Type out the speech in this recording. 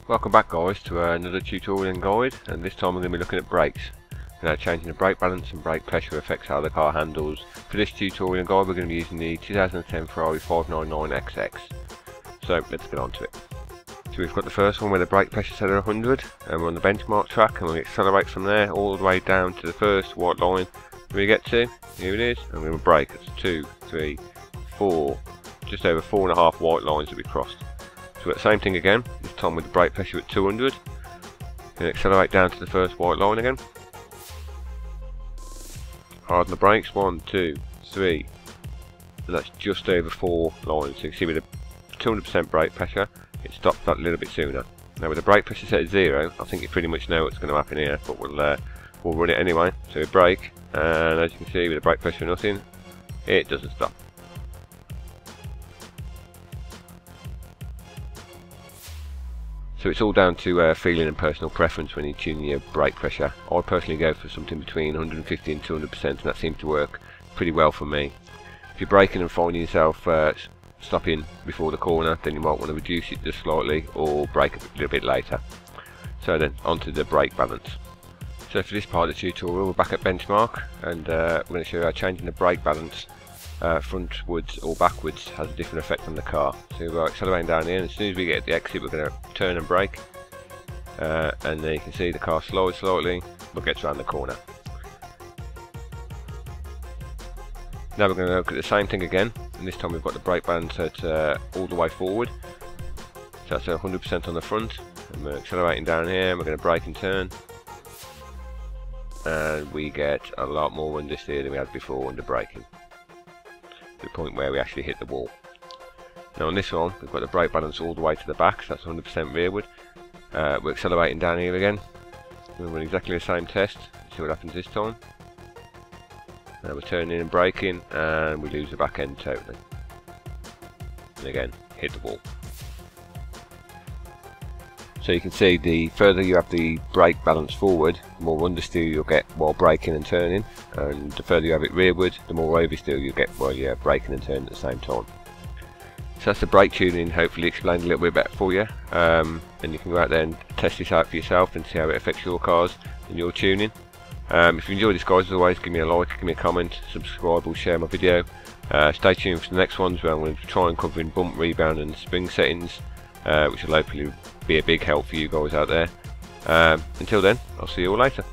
Welcome back guys to another tutorial and guide, and this time we're going to be looking at brakes. Changing the brake balance and brake pressure affects how the car handles. For this tutorial and guide we're going to be using the 2010 Ferrari 599XX. So let's get on to it. So we've got the first one where the brake pressure set at 100 and we're on the benchmark track, and we'll accelerate from there all the way down to the first white line we get to. Here it is, and we're going to brake. It's 2, 3, 4, just over 4.5 white lines that we crossed. So the same thing again, this time with the brake pressure at 200. Then accelerate down to the first white line again. Harden the brakes, 1, 2, 3, and that's just over 4 lines. So you can see with the 200% brake pressure, it stops that a little bit sooner. Now with the brake pressure set at 0, I think you pretty much know what's going to happen here, but we'll run it anyway. So we brake, and as you can see with the brake pressure nothing, it doesn't stop. So it's all down to feeling and personal preference when you tune your brake pressure. I personally go for something between 150 and 200%, and that seems to work pretty well for me. If you're braking and finding yourself stopping before the corner, then you might want to reduce it just slightly or brake a little bit later. So then onto the brake balance. So for this part of the tutorial we're back at benchmark, and we're going to show you how changing the brake balance frontwards or backwards has a different effect on the car. So we're accelerating down here, and as soon as we get to the exit we're going to turn and brake, and then you can see the car slides slightly, but gets around the corner. Now we're going to look at the same thing again, and this time we've got the brake balance at all the way forward. So that's 100% on the front, and we're accelerating down here, and we're going to brake and turn, and we get a lot more understeer than we had before under braking, to the point where we actually hit the wall. Now on this one we've got the brake balance all the way to the back, so that's 100% rearward. We're accelerating down here again. We'll run exactly the same test, see what happens this time. Now we're turning and braking, and we lose the back end totally. And again, hit the wall. So you can see the further you have the brake balance forward, the more understeer you'll get while braking and turning, and the further you have it rearward, the more oversteer you'll get while you're braking and turning at the same time. So that's the brake tuning, hopefully explained a little bit better for you, and you can go out there and test this out for yourself and see how it affects your cars and your tuning. If you enjoyed this guys, as always, give me a like, give me a comment, subscribe or share my video. Stay tuned for the next ones where I'm going to try and cover in bump, rebound and spring settings, which will hopefully be a big help for you guys out there. Until then, I'll see you all later.